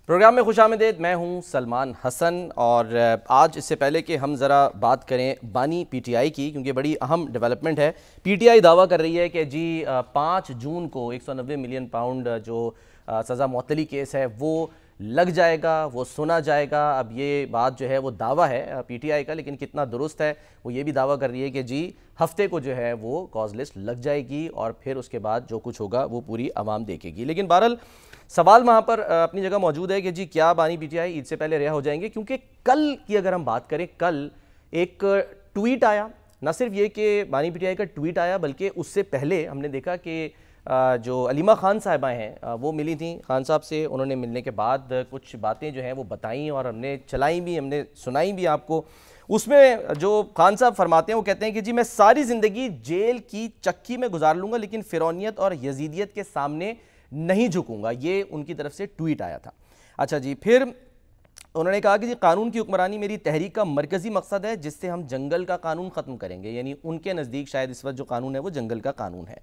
Programme में खुशामदीद। मैं हूं सलमान हसन और आज इससे पहले कि हम ज़रा बात करें बानी पीटीआई की, क्योंकि बड़ी अहम डेवलपमेंट है। पीटीआई दावा कर रही है कि जी 5 जून को 190 मिलियन पाउंड जो सज़ा मुअत्तली केस है वो लग जाएगा, वो सुना जाएगा। अब ये बात जो है वो दावा है पीटीआई का, लेकिन कितना दुरुस्त है वो ये भी दावा कर रही है कि जी हफ्ते को जो है वो कॉज लिस्ट लग जाएगी और फिर उसके बाद जो कुछ होगा वो पूरी आवाम देखेगी। लेकिन बहरहाल सवाल वहाँ पर अपनी जगह मौजूद है कि जी क्या बानी पीटीआई ईद से पहले रिहा हो जाएंगे, क्योंकि कल की अगर हम बात करें, कल एक ट्वीट आया। न सिर्फ ये कि बानी पीटीआई का ट्वीट आया, बल्कि उससे पहले हमने देखा कि जो अलीमा खान साहिबा हैं वो मिली थी खान साहब से। उन्होंने मिलने के बाद कुछ बातें जो हैं वो बताई और हमने चलाई भी, हमने सुनाई भी आपको। उसमें जो खान साहब फरमाते हैं वो कहते हैं कि जी मैं सारी ज़िंदगी जेल की चक्की में गुजार लूँगा, लेकिन फ़िरौनियत और यजीदियत के सामने नहीं झुकूंगा। ये उनकी तरफ से ट्वीट आया था। अच्छा जी, फिर उन्होंने कहा कि जी कानून की हुक्मरानी मेरी तहरीक का मरकजी मकसद है, जिससे हम जंगल का कानून ख़त्म करेंगे। यानी उनके नज़दीक शायद इस वक्त जो कानून है वो जंगल का कानून है।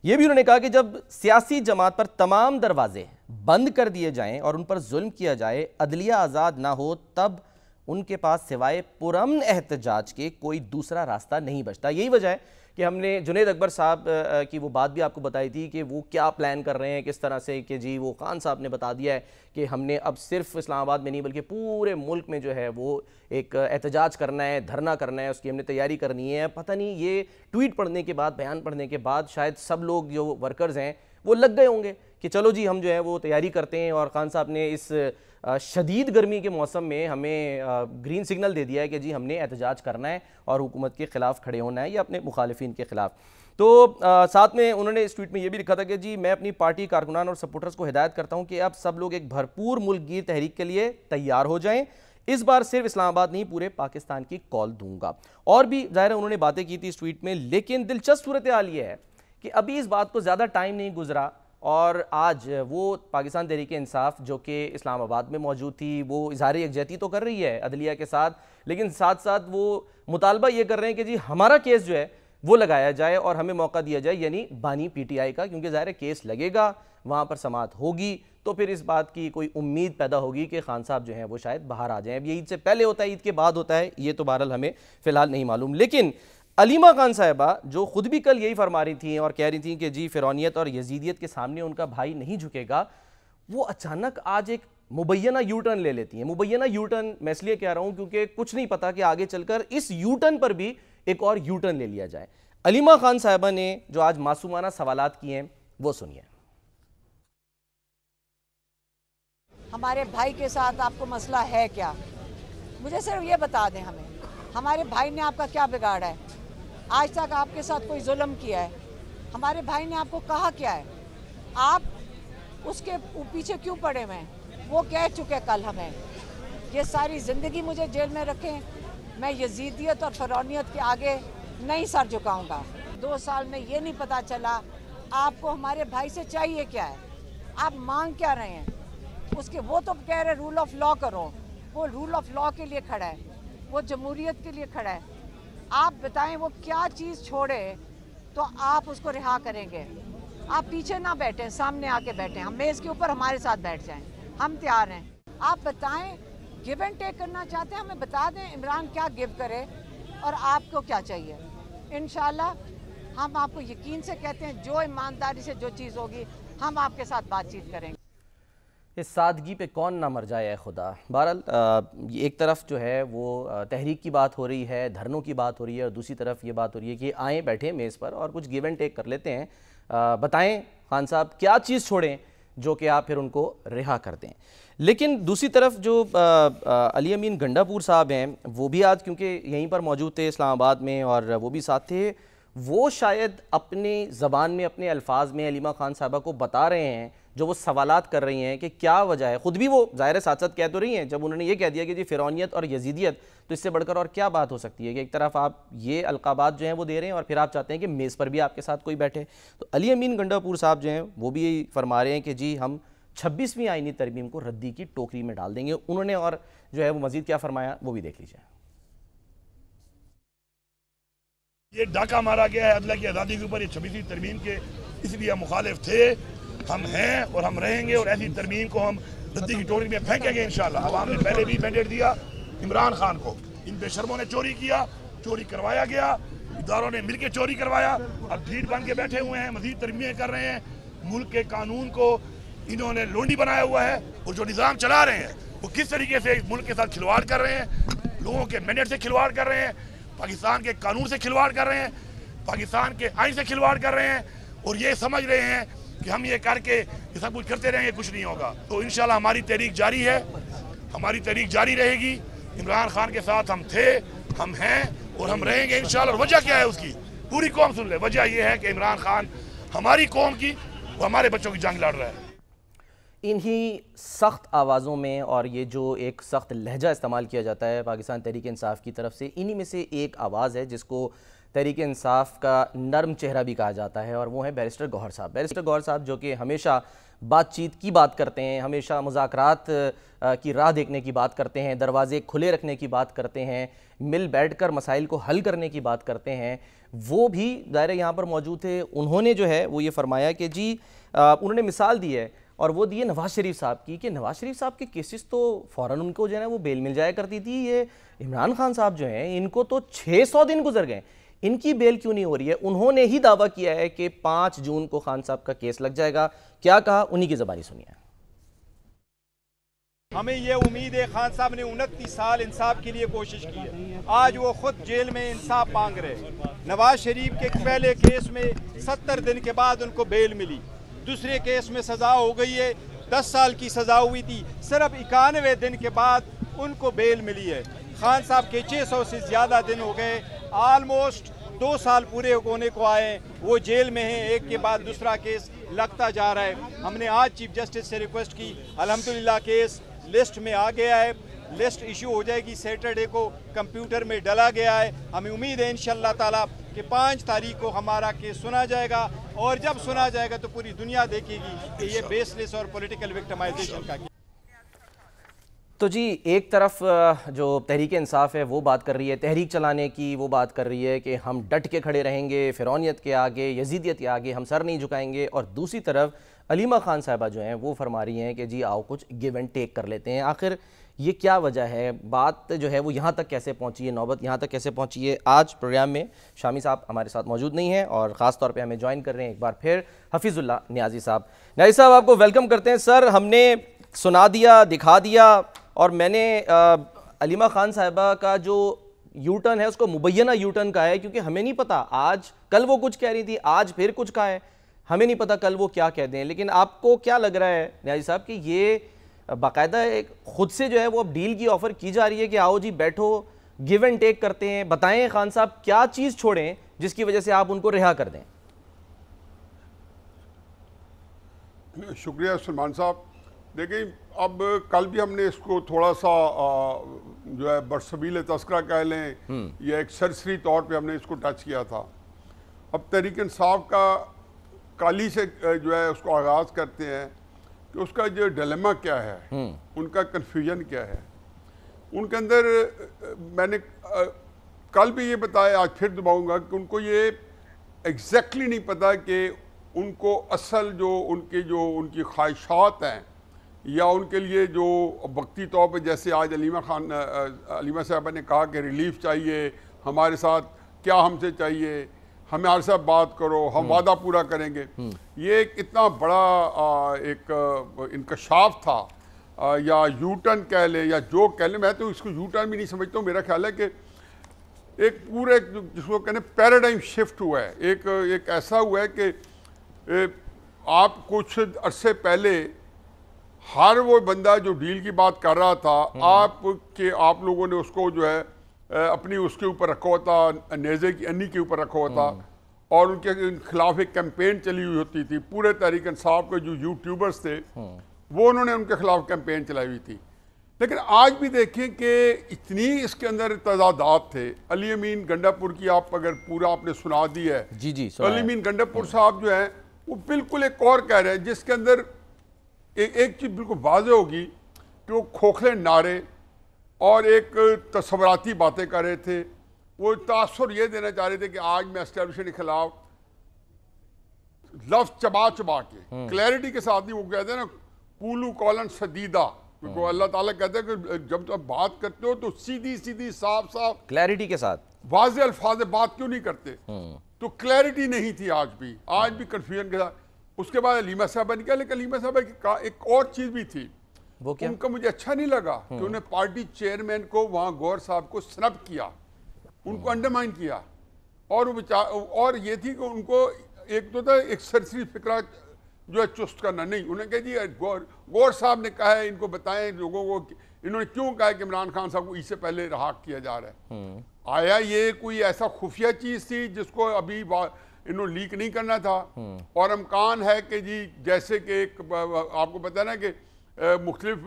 ये भी उन्होंने कहा कि जब सियासी जमात पर तमाम दरवाजे बंद कर दिए जाएं और उन पर जुल्म किया जाए, अदलिया आज़ाद ना हो, तब उनके पास सिवाय पुरअमन एहतजाज के कोई दूसरा रास्ता नहीं बचता। यही वजह है कि हमने जुनैद अकबर साहब की वो बात भी आपको बताई थी कि वो क्या प्लान कर रहे हैं, किस तरह से कि जी वो खान साहब ने बता दिया है कि हमने अब सिर्फ इस्लामाबाद में नहीं बल्कि पूरे मुल्क में जो है वो एक एहतजाज करना है, धरना करना है, उसकी हमने तैयारी करनी है। पता नहीं ये ट्वीट पढ़ने के बाद, बयान पढ़ने के बाद शायद सब लोग जो वर्कर्स हैं वो लग गए होंगे कि चलो जी हम जो है वो तैयारी करते हैं। और खान साहब ने इस शदीद गर्मी के मौसम में हमें ग्रीन सिग्नल दे दिया है कि जी हमने एहतजाज करना है और हुकूमत के ख़िलाफ़ खड़े होना है या अपने मुखालिफिन के ख़िलाफ़। तो साथ में उन्होंने इस ट्वीट में ये भी लिखा था कि जी मैं अपनी पार्टी कारकुनान और सपोर्टर्स को हिदायत करता हूँ कि अब सब लोग एक भरपूर मुल्कगीर तहरीक के लिए तैयार हो जाएँ। इस बार सिर्फ इस्लामाबाद नहीं, पूरे पाकिस्तान की कॉल दूंगा। और भी ज़ाहिर है उन्होंने बातें की थी इस ट्वीट में, लेकिन दिलचस्प सूरत हाल ये है कि अभी इस बात को ज़्यादा टाइम नहीं गुजरा और आज वो पाकिस्तान तहरीक-ए-इंसाफ जो कि इस्लामाबाद में मौजूद थी वो इज़हार यकजहती तो कर रही है अदलिया के साथ, लेकिन साथ साथ वो मुतालबा ये कर रहे हैं कि जी हमारा केस जो है वो लगाया जाए और हमें मौका दिया जाए, यानी बानी पीटीआई का, क्योंकि ज़ाहिर है केस लगेगा, वहाँ पर समाअत होगी तो फिर इस बात की कोई उम्मीद पैदा होगी कि खान साहब जो हैं वो शायद बाहर आ जाएँ। अब ये ईद से पहले होता है, ईद के बाद होता है, ये तो बहरहाल हमें फ़िलहाल नहीं मालूम। लेकिन अलीमा खान साहिबा जो खुद भी कल यही फरमा रही थी और कह रही थी कि जी फ़िरौनियत और यजीदियत के सामने उनका भाई नहीं झुकेगा, वो अचानक आज एक मुबैना यू टर्न ले लेती हैं। मुबैना यू टर्न मैं इसलिए कह रहा हूं क्योंकि कुछ नहीं पता कि आगे चलकर इस यू टर्न पर भी एक और यू टर्न ले लिया जाए। अलीमा खान साहिबा ने जो आज मासूमाना सवालात किए हैं वो सुनिए। हमारे भाई के साथ आपको मसला है क्या? मुझे सिर्फ ये बता दें, हमें हमारे भाई ने आपका क्या बिगाड़ा है? आज तक आपके साथ कोई जुल्म किया है? हमारे भाई ने आपको कहा क्या है? आप उसके पीछे क्यों पड़े हुए हैं? वो कह चुके कल हमें, ये सारी ज़िंदगी मुझे जेल में रखें, मैं यजीदियत और फ़िरौनियत के आगे नहीं सर झुकाऊंगा। 2 साल में ये नहीं पता चला आपको हमारे भाई से चाहिए क्या है, आप मांग क्या रहे हैं उसके। वो तो कह रहे रूल ऑफ लॉ करो, वो रूल ऑफ लॉ के लिए खड़ा है, वो जमहूरियत के लिए खड़ा है। आप बताएं वो क्या चीज़ छोड़े तो आप उसको रिहा करेंगे? आप पीछे ना बैठें, सामने आके बैठें, हम मेज़ के ऊपर हमारे साथ बैठ जाएं, हम तैयार हैं। आप बताएं, गिव एंड टेक करना चाहते हैं, हमें बता दें इमरान क्या गिव करे और आपको क्या चाहिए। इंशाल्लाह हम आपको यकीन से कहते हैं जो ईमानदारी से जो चीज़ होगी हम आपके साथ बातचीत करेंगे। इस सादगी पे कौन ना मर जाए खुदा। बहरहाल एक तरफ जो है वो तहरीक की बात हो रही है, धरनों की बात हो रही है, और दूसरी तरफ ये बात हो रही है कि आएँ बैठे मेज़ पर और कुछ गिव एंड टेक कर लेते हैं। बताएं खान साहब क्या चीज़ छोड़ें जो कि आप फिर उनको रिहा कर दें। लेकिन दूसरी तरफ जो अली अमीन गंडापुर साहब हैं वो भी आज क्योंकि यहीं पर मौजूद थे इस्लामाबाद में और वो भी साथ थे, वो शायद अपने ज़बान में, अपने अल्फाज में अलीमा खान साहबा को बता रहे हैं जो वो सवालात कर रही हैं कि क्या वजह है। ख़ुद भी वो ज़ाहिर साथ साथ कह तो रही हैं, जब उन्होंने ये कह दिया कि जी फ़िरौनियत और यजीदियत, तो इससे बढ़कर और क्या बात हो सकती है कि एक तरफ आप ये अलकाबात जो हैं वो दे रहे हैं और फिर आप चाहते हैं कि मेज़ पर भी आपके साथ कोई बैठे। तो अली अमीन गंडापुर साहब जो हैं वो भी यही फरमा रहे हैं कि जी हम 26वीं आईनी तरमीम को रद्दी की टोकरी में डाल देंगे। उन्होंने और जो है वो मज़ीद क्या फरमाया वो भी देख लीजिए। ये डाका मारा गया है अदला की आज़ादी के ऊपर, ये 26वीं तरमीम के, इसलिए हम मुखालिफ थे, हम हैं और हम रहेंगे और ऐसी तरमीम को हम रद्दी की टोकरी में फेंकेंगे इंशाल्लाह। अवाम ने पहले भी मैंडेट दिया इमरान खान को, इन बेशर्मों ने चोरी किया, चोरी करवाया गया, इदारों ने मिलकर चोरी करवाया, अब भीड़ बन के बैठे हुए हैं, मजीद तरमीमें कर रहे हैं। मुल्क के कानून को इन्होंने लोंडी बनाया हुआ है और जो निज़ाम चला रहे हैं वो किस तरीके से इस मुल्क के साथ खिलवाड़ कर रहे हैं, लोगों के मैंडेट से खिलवाड़ कर रहे हैं, पाकिस्तान के कानून से खिलवाड़ कर रहे हैं, पाकिस्तान के आइन से खिलवाड़ कर रहे हैं, और ये समझ रहे हैं कि हम ये करके ये सब कुछ करते रहेंगे, कुछ नहीं होगा। तो इंशाल्लाह हमारी तहरीक जारी है, हमारी तहरीक जारी रहेगी। इमरान खान के साथ हम थे, हम हैं और हम रहेंगे इंशाल्लाह। और वजह क्या है उसकी, पूरी कौम सुन ले। वजह यह है कि इमरान खान हमारी कौम की, वो हमारे बच्चों की जंग लड़ रहा है। इन्हीं सख्त आवाज़ों में और ये जो एक सख्त लहजा इस्तेमाल किया जाता है पाकिस्तान तहरीक इंसाफ की तरफ से, इन्हीं में से एक आवाज़ है जिसको तहरीक इंसाफ का नरम चेहरा भी कहा जाता है, और वो है बैरिस्टर गौहर साहब। बैरिस्टर गौहर साहब जो कि हमेशा बातचीत की बात करते हैं, हमेशा मुज़ाकरात की राह देखने की बात करते हैं, दरवाज़े खुले रखने की बात करते हैं, मिल बैठकर मसाइल को हल करने की बात करते हैं। वो भी दायरे यहाँ पर मौजूद थे। उन्होंने जो है वो ये फरमाया कि जी उन्होंने मिसाल दी है और वो दिए नवाज़ शरीफ साहब की, कि नवाज़ शरीफ साहब के केसेस तो फ़ौरन उनको जो है वो बेल मिल जाया करती थी। ये इमरान खान साहब जो हैं इनको तो 600 दिन गुजर गए, इनकी बेल क्यों नहीं हो रही है? उन्होंने ही दावा किया है कि 5 जून को खान साहब का केस लग जाएगा। क्या कहा, उन्हीं की ज़बानी सुनिए। हमें ये उम्मीद है, खान साहब ने 29 साल इंसाफ के लिए कोशिश की है, आज वो खुद जेल में इंसाफ मांग रहे। नवाज शरीफ के पहले केस में 70 दिन के बाद उनको बेल मिली, दूसरे केस में सज़ा हो गई है, 10 साल की सज़ा हुई थी, सिर्फ 91 दिन के बाद उनको बेल मिली है। खान साहब के 600 से ज़्यादा दिन हो गए, ऑलमोस्ट 2 साल पूरे होने को आए, वो जेल में हैं, एक के बाद दूसरा केस लगता जा रहा है। हमने आज चीफ जस्टिस से रिक्वेस्ट की, अल्हम्दुलिल्लाह केस लिस्ट में आ गया है, लिस्ट इशू हो जाएगी, सैटरडे को कंप्यूटर में डाला गया है। हमें उम्मीद है इंशाअल्लाह ताला कि 5 तारीख को हमारा केस सुना जाएगा, और जब सुना जाएगा तो पूरी दुनिया देखेगी कि ये बेसलेस और पॉलिटिकल विक्टिमाइजेशन का। तो जी एक तरफ जो तहरीक इंसाफ है वो बात कर रही है तहरीक चलाने की, वो बात कर रही है कि हम डट के खड़े रहेंगे, फ़िरौनियत के आगे, यजीदियत के आगे हम सर नहीं झुकाएंगे, और दूसरी तरफ अलीमा खान साहिबा जो हैं वो फरमा रही हैं कि जी आओ कुछ गिव एंड टेक कर लेते हैं। आखिर ये क्या वजह है, बात जो है वो यहाँ तक कैसे पहुँची है, नौबत यहाँ तक कैसे पहुँची है? आज प्रोग्राम में शामी साहब हमारे साथ मौजूद नहीं हैं और ख़ास तौर पे हमें ज्वाइन कर रहे हैं एक बार फिर हफीज़ुल्लाह नियाज़ी साहब। नियाज़ी साहब आपको वेलकम करते हैं। सर हमने सुना दिया, दिखा दिया, और मैंने अलीमा खान साहिबा का जो यू टर्न है उसको मुबैना यू टर्न का है, क्योंकि हमें नहीं पता, आज कल वो कुछ कह रही थी, आज फिर कुछ कहा है, हमें नहीं पता कल वो क्या कह दें। लेकिन आपको क्या लग रहा है नियाज़ी साहब कि ये बाकायदा एक खुद से जो है वो अब डील की ऑफ़र की जा रही है कि आओ जी बैठो, गिव एंड टेक करते हैं? बताएं खान साहब क्या चीज़ छोड़ें जिसकी वजह से आप उनको रिहा कर दें? शुक्रिया सलमान साहब। देखिए अब कल भी हमने इसको थोड़ा सा जो है बरसबील तस्करा कह लें या एक सरसरी तौर पे हमने इसको टच किया था। अब तहरीक इंसाफ का काली से जो है उसको आगाज़ करते हैं कि उसका जो डिलेमा क्या है, उनका कन्फ्यूजन क्या है। उनके अंदर मैंने कल भी ये बताया, आज फिर दबाऊंगा कि उनको ये एग्जैक्टली नहीं पता कि उनको असल जो उनकी ख्वाहिशात हैं या उनके लिए जो वक्ती तौर पर, जैसे आज अलीमा साहबा ने कहा कि रिलीफ चाहिए, हमारे साथ क्या हमसे चाहिए, हमारे साथ बात करो, हम वादा पूरा करेंगे। ये एक इतना बड़ा एक इंकशाफ था, या यू टर्न कह ले या जो कह ले, मैं तो इसको यू टर्न भी नहीं समझता हूँ। मेरा ख्याल है कि एक पूरे जिसको कहने पैराडाइम शिफ्ट हुआ है, एक ऐसा हुआ है कि आप कुछ अरसे पहले हर वो बंदा जो डील की बात कर रहा था, आप लोगों ने उसको जो है अपनी उसके ऊपर रखा हुआ था, नेज़े की अन्नी के ऊपर रखा हुआ था, और उनके खिलाफ एक कैंपेन चली हुई होती थी। पूरे तहरीक इंसाफ के जो यूट्यूबर्स थे वो उन्होंने उनके खिलाफ कैंपेन चलाई हुई थी। लेकिन आज भी देखें कि इतनी इसके अंदर तजादात थे। अली अमीन गंडापुर की आप अगर पूरा आपने सुना दी है, जी तो अली अमीन गंडापुर साहब जो है वो बिल्कुल एक और कह रहे हैं, जिसके अंदर एक चीज़ बिल्कुल वाज़ेह होगी कि वो खोखले नारे और एक तस्वराती बातें कर रहे थे। वो तासुर ये देना चाह रहे थे कि आज मैं एस्टेब्लिशमेंट के खिलाफ लफ्ज़ चबा चबा के क्लैरिटी के साथ नहीं, वो कहते हैं ना कूलू कौलन सदीदा, क्योंकि अल्लाह ताला कहते हैं कि जब तुम बात करते हो तो सीधी सीधी साफ साफ क्लैरिटी के साथ वाज़े अल्फाज में बात क्यों नहीं करते? तो क्लैरिटी नहीं थी आज भी कंफ्यूजन के साथ। उसके बाद अलीमा साहबा ने कहा, लेकिन अलीमा साहबा की एक और चीज़ भी थी, वो क्या? उनका मुझे अच्छा नहीं लगा कि उन्होंने पार्टी चेयरमैन को वहाँ गौर साहब को स्नब किया, उनको अंडरमाइन किया। और ये थी कि उनको एक तो था एक सरसरी फिक्रा जो है चुस्त करना नहीं, उन्होंने कहा जी गौर साहब ने कहा है, इनको बताएं लोगों को इन्होंने क्यों कहा है कि इमरान खान साहब को इससे पहले रहा किया जा रहा है। आया ये कोई ऐसा खुफिया चीज़ थी जिसको अभी इन्होंने लीक नहीं करना था? और इम्कान है कि जी जैसे कि आपको पता है ना कि मुख्तलिफ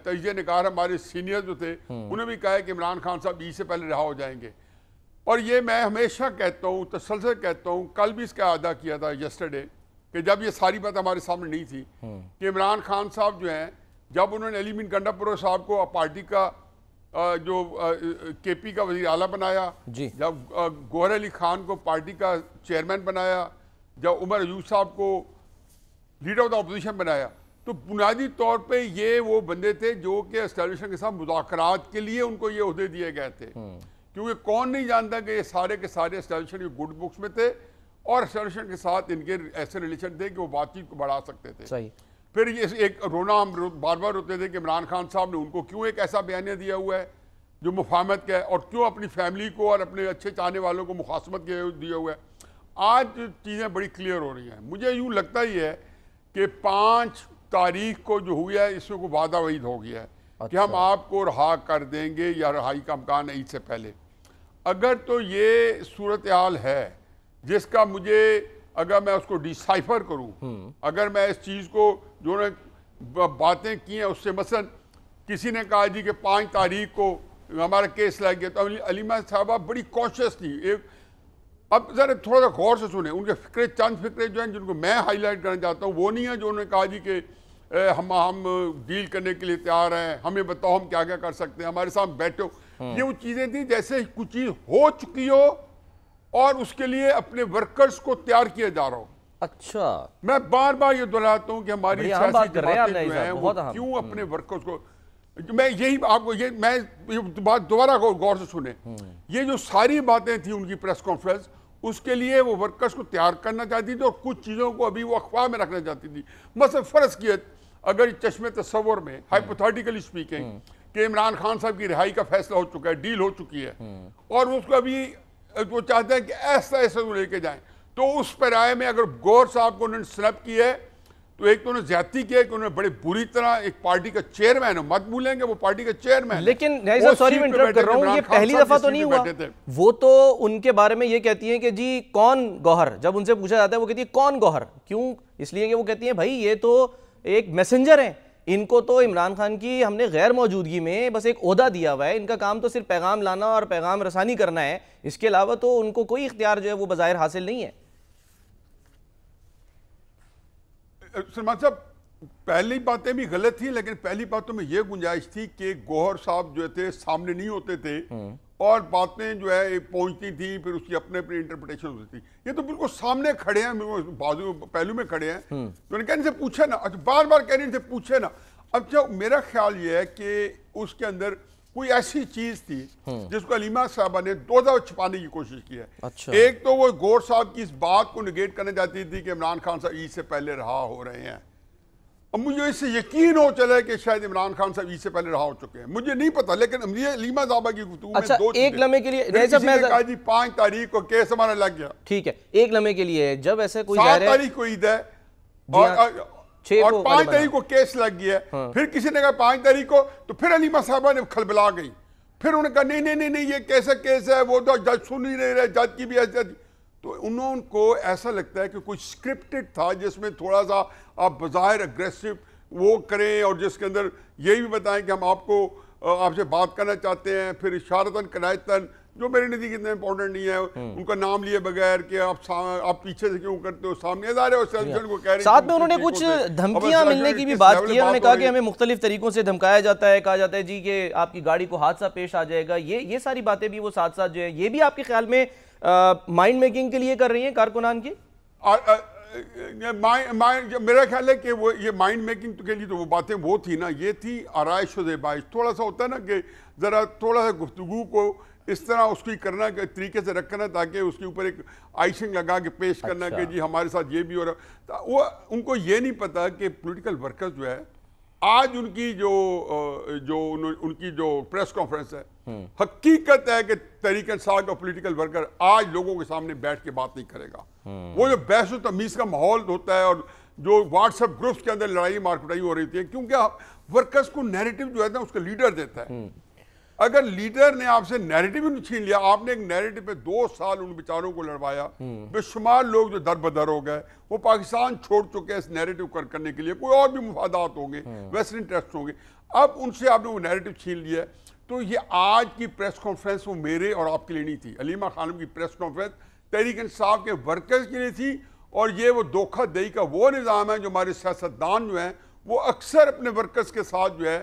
तजिया निगार हमारे सीनियर जो थे उन्होंने भी कहा है कि इमरान खान साहब ईद से पहले रहा हो जाएंगे। और ये मैं हमेशा कहता हूँ, तसलसल कहता हूँ, कल भी इसका अदा किया था यस्टरडे, कि जब ये सारी बात हमारे सामने नहीं थी कि इमरान खान साहब जो हैं, जब उन्होंने अली मीन गंडापुरा साहब को पार्टी का जो केपी का वज़ीर आला बनाया, जब गौहर अली खान को पार्टी का चेयरमैन बनाया, जब उमर अयूब साहब को लीडर ऑफ द अपोजिशन बनाया, तो बुनियादी तौर पे ये वो बंदे थे जो कि एस्टेब्लिशमेंट के साथ मुज़ाकरात के लिए उनको ये ओहदे दिए गए थे। क्योंकि कौन नहीं जानता कि ये सारे के सारे एस्टेब्लिशमेंट के गुड बुक्स में थे और एस्टेब्लिशमेंट के साथ इनके ऐसे रिलेशन थे कि वो बातचीत को बढ़ा सकते थे। सही। फिर ये एक रोना हम बार बार रोते थे कि इमरान खान साहब ने उनको क्यों एक ऐसा बयानिया दिया हुआ है जो मुफाहमत का है, और क्यों अपनी फैमिली को और अपने अच्छे चाहने वालों को मुखासमत दिया हुआ है। आज चीज़ें बड़ी क्लियर हो रही हैं। मुझे यूँ लगता ही है कि 5 तारीख को जो हुआ है इसमें कोई वादा वईद हो गया है कि हम आपको रहा कर देंगे या रहाई का इम्कान है ईद से पहले। अगर तो ये सूरत हाल है जिसका मुझे, अगर मैं उसको डिसाइफर करूं, अगर मैं इस चीज़ को जो बातें की हैं उससे, मसलन किसी ने कहा जी कि 5 तारीख को हमारा केस लग गया, तो अलीमा साहबा बड़ी कॉन्शियस थी। अब ज़रा थोड़ा सा गौर से सुने, उनके फिक्रे, चंद फिक्रे जो हैं जिनको मैं हाईलाइट करना चाहता हूँ वो नहीं है जो उन्होंने कहा जी कि हम डील करने के लिए तैयार हैं, हमें बताओ हम क्या क्या कर सकते हैं, हमारे साथ बैठो। ये वो चीज़ें थी जैसे कुछ चीज़ हो चुकी हो और उसके लिए अपने वर्कर्स को तैयार किया जा रहा हो। अच्छा, मैं बार बार ये दोहराता हूँ कि हमारी सियासी बात कर रहे हैं जो है वो क्यों अपने वर्कर्स को, मैं यही आपको ये बात दोबारा गौर से सुने, ये जो सारी बातें थी उनकी प्रेस कॉन्फ्रेंस, उसके लिए वो वर्कर्स को तैयार करना चाहती थी और कुछ चीज़ों को अभी वो अखबार में रखना चाहती थी। मसलन फ़र्ज़ किया अगर चश्मे तस्वुर में हाइपोथेटिकली स्पीकिंग कि इमरान खान साहब की रिहाई का फैसला हो चुका है, डील हो चुकी है, और उसको अभी वो चाहते हैं कि ऐसा ऐसा लेके जाएं, तो उस पर आए में अगर गौर साहब को उन्होंने स्नैप किया है तो एक तो उन्होंने ज्यादती किया कि उन्होंने बड़ी बुरी तरह, एक पार्टी का चेयरमैन है, मत भूलेंगे वो पार्टी का चेयरमैन। लेकिन सॉरी मैं इंटरप्ट कर रहा हूँ, ये पहली दफा तो नहीं हुआ। वो तो उनके बारे में ये कहती हैं कि जी कौन गौहर, जब उनसे पूछा जाता है वो कहती है कौन गौहर, क्यों? इसलिए कि वो कहती हैं भाई ये तो एक मैसेंजर हैं, इनको तो इमरान खान की हमने गैर मौजूदगी में बस एक ओहदा दिया हुआ है, इनका काम तो सिर्फ पैगाम लाना और पैगाम रसानी करना है, इसके अलावा तो उनको कोई इख्तियार जो है वो बज़ाहिर हासिल नहीं है। सलमान साहब, पहली बातें भी गलत थी, लेकिन पहली बातों में यह गुंजाइश थी कि गौहर साहब जो थे सामने नहीं होते थे और बातें जो है पहुंचती थी, फिर उसकी अपने अपनी इंटरप्रिटेशन होती थी। ये तो बिल्कुल सामने खड़े हैं, बाजू पहलू में खड़े हैं, तो उन्हें कहने से पूछे ना, बार बार कह रहे थे पूछे ना। अब जब मेरा ख्याल ये है कि उसके अंदर कोई ऐसी चीज थी जिसको अलीमा साहबा ने 2 दफा छुपाने की कोशिश की है। अच्छा। एक तो वो गौर साहब की इस बात को निगेट करना चाहती थी कि इमरान खान साहब ईद से पहले रहा हो रहे हैं। अब मुझे इससे यकीन हो चला कि शायद इमरान खान साहब ईद से पहले रहा हो चुके हैं, मुझे नहीं पता, लेकिन अलीमा साहबा की गुफ्तगू में 2 एक लम्हे के लिए कहा जी 5 तारीख को केस हमारा लग गया। ठीक है, एक लम्हे के लिए जब ऐसे कोई 7 तारीख को ईद है और 5 तारीख को केस लग गया। फिर किसी ने कहा 5 तारीख को, तो फिर अलीमा साहबा ने खलबला गई, फिर उन्होंने कहा नहीं नहीं नहीं नहीं ये कैसा केस है, वो तो जज सुन ही नहीं रहे, जज की भी हैसियत। तो उनको ऐसा लगता है कि कुछ स्क्रिप्टेड था जिसमें थोड़ा सा आप बज़ाहिर अग्रेसिव वो करें और जिसके अंदर यही भी बताएं कि हम आपको आपसे बात करना चाहते हैं, फिर इशारतन कनायतन, जो मेरे नज़दीक इतना इंपॉर्टेंट नहीं है, उनका नाम लिए बगैर कि आप पीछे से क्यों करते हो, सामने को कह रहे। साथ में उन्होंने कुछ धमकियां मिलने की भी बात की है, उन्होंने कहा कि हमें मुख्तलिफ तरीकों से धमकाया जाता है, कहा जाता है जी कि आपकी गाड़ी को हादसा पेश आ जाएगा, ये सारी बातें भी वो साथ साथ जो है, ये भी आपके ख्याल में माइंड मेकिंग के लिए कर रही हैं कारकुनान की? मेरा ख्याल है कि वो ये माइंड मेकिंग के लिए तो वो बातें वो थी ना, ये थी आराइश व ज़ेबाइश। थोड़ा सा होता है ना कि ज़रा थोड़ा सा गुफ्तगू को इस तरह उसकी करना के तरीके से रखना ताकि उसके ऊपर एक आइसिंग लगा के पेश करना। अच्छा। कि जी हमारे साथ ये भी हो रहा। तो वो उनको ये नहीं पता कि पॉलिटिकल वर्कर्स जो है आज उनकी उनकी जो प्रेस कॉन्फ्रेंस है, हकीकत है कि तहरीक इंसाफ का पॉलिटिकल वर्कर आज लोगों के सामने बैठ के बात नहीं करेगा। वो जो बहस और तमीज़ का माहौल होता है और जो व्हाट्सएप ग्रुप्स के अंदर लड़ाई मारकुटाई हो रही थी, क्योंकि वर्कर्स को नैरेटिव जो है ना उसका लीडर देता है। अगर लीडर ने आपसे नैरेटिव ही छीन लिया, आपने एक नैरेटिव पे 2 साल उन बेचारों को लड़वाया, बेशुमार लोग जो दर बदर हो गए, वो पाकिस्तान छोड़ चुके हैं इस नैरेटिव करने के लिए। कोई और भी मुफादात होंगे, वेस्टर्न इंटरेस्ट होंगे, अब उनसे आपने वो नैरेटिव छीन लिया। तो ये आज की प्रेस कॉन्फ्रेंस वो मेरे और आपके लिए नहीं थी। हलीमा खानम की प्रेस कॉन्फ्रेंस तहरीक इंसाफ के वर्कर्स के लिए थी। और ये वो धोखाधड़ी का वो निज़ाम है जो हमारे सियासतदान जो हैं वो अक्सर अपने वर्कर्स के साथ जो है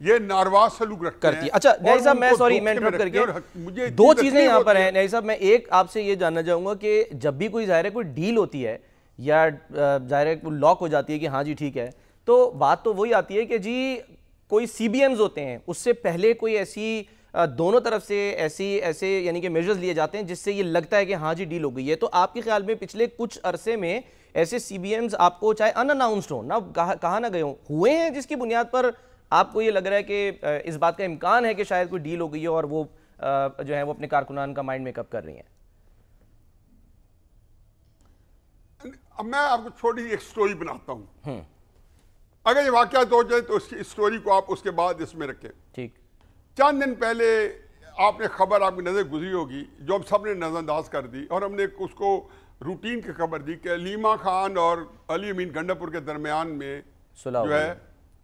ये नारवा सलूक रखते हैं। अच्छा न्याई साहब, मैं सॉरी मैं इंटरप्ट करके, मुझे 2 चीजें यहाँ पर हैं न्याई साहब। मैं एक आपसे ये जानना चाहूंगा कि जब भी कोई ज़ाहिर है कोई डील होती है या ज़ाहिर है लॉक हो जाती है कि हाँ जी ठीक है, तो बात तो वही आती है कि जी कोई CBMs होते हैं, उससे पहले कोई ऐसी दोनों तरफ से ऐसे यानी कि मेजर्स लिए जाते हैं जिससे ये लगता है कि हाँ जी डील हो गई है। तो आपके ख्याल में पिछले कुछ अरसे में ऐसे CBMs आपको चाहे अनअनाउंस्ड हो ना, कहा ना गए हुए हैं जिसकी बुनियाद पर आपको ये लग रहा है कि इस बात का इम्कान है कि शायद कोई डील हो गई है और वो जो है वो अपने कारकुनान का माइंड मेकअप कर रही हैं? अब मैं आपको छोटी सी एक स्टोरी बनाता हूं। अगर ये वाकयात हो जाए तो उसकी स्टोरी को आप उसके बाद इसमें रखें। ठीक। चंद दिन पहले आपने खबर आपकी नज़र गुजरी होगी जो हम सब ने नज़रअंदाज कर दी और हमने उसको रूटीन की खबर दी कि हलीमा खान और अली अमीन गंडापुर के दरमियान में जो है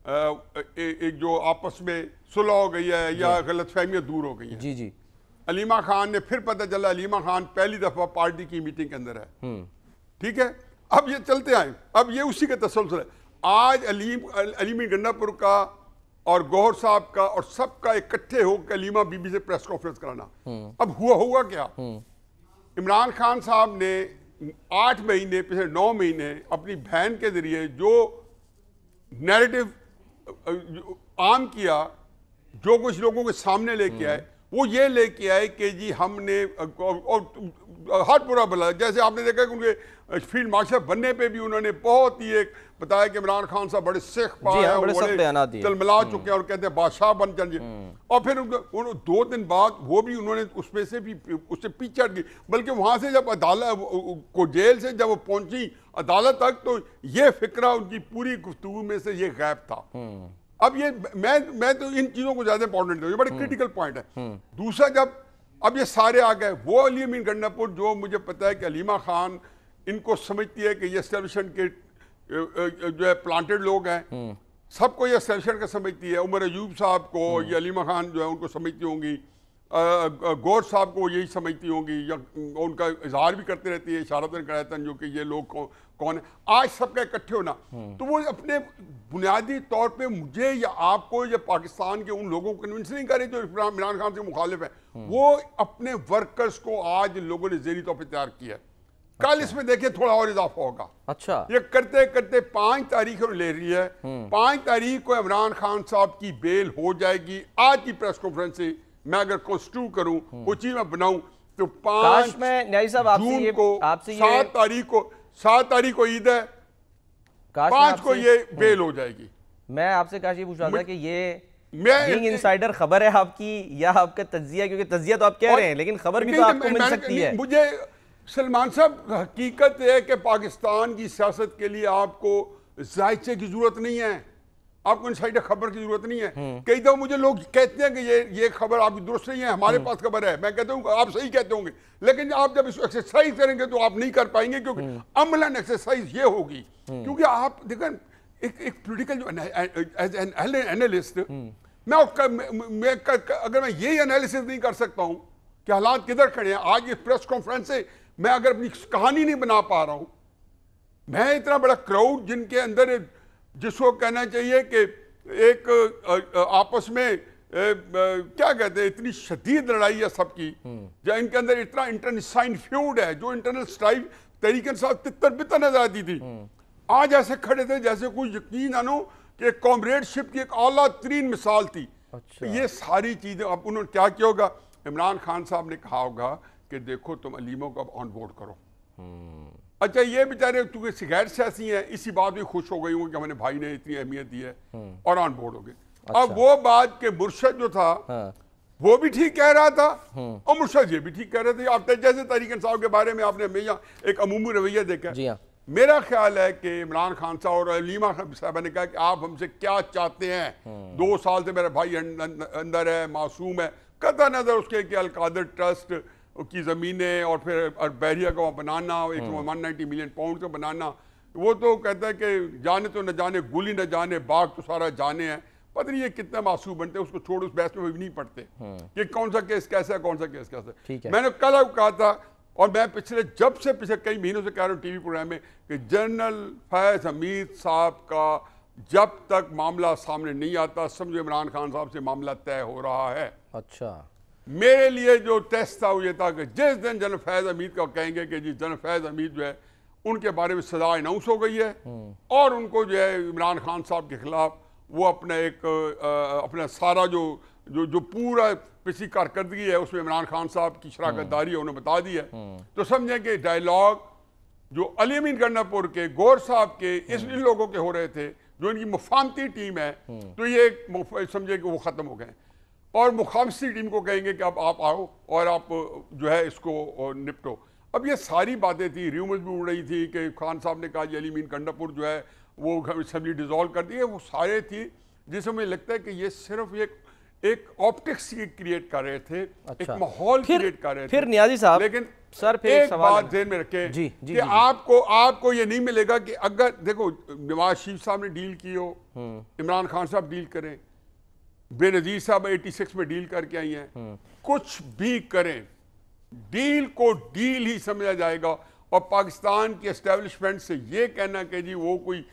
एक जो आपस में सुलह हो गई है या गलतफहमियां दूर हो गई हैं। जी जी। हलीमा खान ने फिर पता चला हलीमा खान पहली दफा पार्टी की मीटिंग के अंदर है। ठीक है, अब ये चलते आए, अब ये उसी का तसलसल है। आज अली अमीन गंडापुर का और गौहर साहब का और सबका इकट्ठे होकर हलीमा बीबी से प्रेस कॉन्फ्रेंस कराना। अब हुआ क्या, इमरान खान साहब ने 8 महीने पिछले 9 महीने अपनी बहन के जरिए जो नैरेटिव आम किया, जो कुछ लोगों के सामने लेके आए, वो ये लेके आए कि जी हमने और हर पूरा भला, जैसे आपने देखा कि उनके फील्ड मार्शल बनने पे भी उन्होंने बहुत ही एक बताया कि इमरान खान साहब बड़े सिख तलमला चुके हैं और कहते हैं बादशाह बन जाइए। और फिर 2 दिन बाद वो भी उन्होंने उसमें से भी उससे पीछे हट गई, बल्कि वहां से जब अदालत को जेल से जब वो पहुंची अदालत तक तो ये फिक्रा उनकी पूरी गुफ्तगू में से ये गायब था। अब ये मैं तो इन चीजों को ज्यादा इंपॉर्टेंट देता हूं, ये बड़ी क्रिटिकल पॉइंट है। दूसरा, जब अब ये सारे आ गए, वो अली अमीन गंडापुर जो मुझे पता है कि हलीमा खान इनको समझती है कि ये एस्टेब्लिशमेंट के जो है प्लांटेड लोग हैं, सबको ये एस्टेब्लिशमेंट का समझती है। उमर अयूब साहब को ये हलीमा खान जो है उनको समझती होंगी, गौर साहब को यही समझती होंगी या उनका इजहार भी करते रहती है इशारतन करातन जो कि ये लोग कौन है। आज सबका इकट्ठे होना, तो वो अपने बुनियादी तौर पे मुझे या आपको या पाकिस्तान के उन लोगों को कन्विंस नहीं करे जो इमरान खान से मुखालिफ है। वो अपने वर्कर्स को आज लोगों ने ज़हनी तौर पर तैयार किया है। कल इसमें देखिए थोड़ा और इजाफा होगा। अच्छा, ये करते करते 5 तारीख ले रही है, 5 तारीख को इमरान खान साहब की बेल हो जाएगी। आज की प्रेस कॉन्फ्रेंस से मैं अगर कॉन्स्टिट्यूट करूं, वो चीज मैं बनाऊं तो 5 जून को 7 तारीख को ईद है, 5 को ये बेल हो जाएगी। मैं आपसे काश ये पूछ रहा था कि ये बीइंग इनसाइडर खबर है आपकी या आपका तज्जिया, क्योंकि तज्जिया तो आप कह रहे हैं लेकिन खबर भी तो आपको मिल सकती है। मुझे सलमान साहब, हकीकत है कि पाकिस्तान की सियासत के लिए आपको जायचे की जरूरत नहीं है, आपको इनसाइडर खबर की जरूरत नहीं है। कई दफा मुझे लोग कहते हैं कि ये खबर आपकी दुरुस्त नहीं है, हमारे पास खबर है। मैं कहता हूँ आप सही कहते होंगे, लेकिन आप जब इसको एक्सरसाइज करेंगे तो आप नहीं कर पाएंगे, क्योंकि अमलन एक्सरसाइज ये होगी। क्योंकि आप देखें एक पॉलिटिकल जो एज एन एनालिस्ट अगर मैं यही एनालिसिस नहीं कर सकता हूँ कि हालात किधर खड़े हैं, आज ये प्रेस कॉन्फ्रेंस से मैं अगर अपनी कहानी नहीं बना पा रहा हूँ, मैं इतना बड़ा क्राउड जिनके अंदर जिसको कहना चाहिए कि एक आपस में क्या कहते हैं इतनी शदीद लड़ाई है सबकी, जो इनके अंदर इतना इंटरनल फ्यूड है, जो इंटरनल स्ट्राइव तहरीक इंसाफ तितर बितर नजर आती थी। आज ऐसे खड़े थे जैसे कोई यकीन आनो कि कॉमरेडशिप की एक आला तरीन मिसाल थी। अच्छा। ये सारी चीजें अब उन्होंने क्या किया होगा, इमरान खान साहब ने कहा होगा कि देखो तुम अलीमों को अब ऑन बोर्ड करो। अच्छा, ये बेचारे चूंकि गैर सियासी हैं, इसी बात में खुश हो गई हूँ कि हमारे भाई ने इतनी अहमियत दी है और ऑन बोर्ड हो गए। अच्छा। अब वो बात के मुर्शद जो था वो भी ठीक कह रहा था और मुर्शद ये भी ठीक कह रहे थे। आप जैसे तहरीक इंसाफ के बारे में आपने हमेशा एक अमूमी रवैया देखा। जी हाँ। मेरा ख्याल है कि इमरान खान साहब और अलीमा साहब ने कहा कि आप हमसे क्या चाहते हैं। 2 साल से मेरा भाई अंदर है, मासूम है, कतई नजर उसके कि अलकादर ट्रस्ट की ज़मीनें और फिर बहरिया का बनाना, 190 मिलियन पाउंड का बनाना, वो तो कहता है कि जाने तो न जाने, गुली न जाने, बाग तो सारा जाने हैं। पता नहीं ये कितना मासूम बनते हैं, उसको छोड़ उस बहस में भी नहीं पढ़ते कि कौन सा केस कैसा है, कौन सा केस कैसा है। मैंने कल कहा था और मैं पिछले कई महीनों से कह रहा हूँ टीवी प्रोग्राम में कि जनरल फैज हमीद साहब का जब तक मामला सामने नहीं आता समझो इमरान खान साहब से मामला तय हो रहा है। अच्छा, मेरे लिए जो टेस्ट था वो ये था कि जिस दिन जनरल फैज हमीद का कहेंगे कि जी जनरल फैज हमीद जो है उनके बारे में सजा अनाउंस हो गई है और उनको जो है इमरान खान साहब के खिलाफ वो अपना अपना सारा जो पूरा पिछली कारकर्दगी है उसमें इमरान खान साहब की शराकतदारी है उन्हें बता दी है, तो समझें कि डायलॉग जो अली अमीन गंडापुर के, गौर साहब के, इन लोगों के हो रहे थे जो इनकी मुफामती टीम है, तो ये समझे कि वो ख़त्म हो गए और मुखामसी टीम को कहेंगे कि अब आप आओ और आप जो है इसको निपटो। अब ये सारी बातें थी, र्यूमर्स भी उड़ रही थी कि खान साहब ने कहा अली अमीन गंडापुर जो है वो असेंबली डिसॉल्व कर दी है, वो सारे थी जिसमें मुझे लगता है कि ये सिर्फ एक ऑप्टिक्स क्रिएट कर रहे थे। अच्छा। एक माहौल क्रिएट कर रहे थे। फिर नियाजी साहब, लेकिन सर फिर एक बात ध्यान में रखें कि आपको ये नहीं मिलेगा कि अगर देखो नवाज शरीफ साहब ने डील की हो, इमरान खान साहब डील करें, बेनजीर साहब 86 में डील करके आई हैं, कुछ भी करें डील को डील ही समझा जाएगा। और पाकिस्तान की एस्टेब्लिशमेंट से ये कहना कि जी वो कोई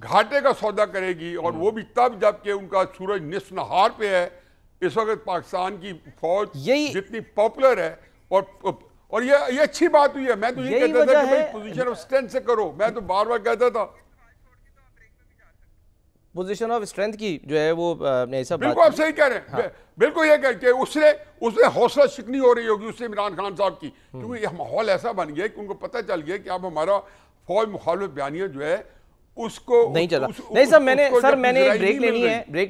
घाटे का सौदा करेगी और वो भी तब जबकि उनका सूरज निस्फ नहार पे है। इस वक्त पाकिस्तान की फौज जितनी पॉपुलर है और ये अच्छी बात हुई है। मैं तो ये कहता था कि भाई पोजीशन ऑफ स्ट्रेंथ से करो, मैं तो बार बार कहता था पोजीशन ऑफ स्ट्रेंथ की जो है वो ऐसा बिल्कुल आप सही कह रहे हैं। हाँ। बिल्कुल ये कह के उसने हौसला शिकनी हो रही होगी उससे इमरान खान साहब की, क्योंकि यह माहौल ऐसा बन गया कि उनको पता चल गया कि अब हमारा फौज मुखालिफ बयानिया जो है उसको नहीं चला। नहीं सर, मैंने ब्रेक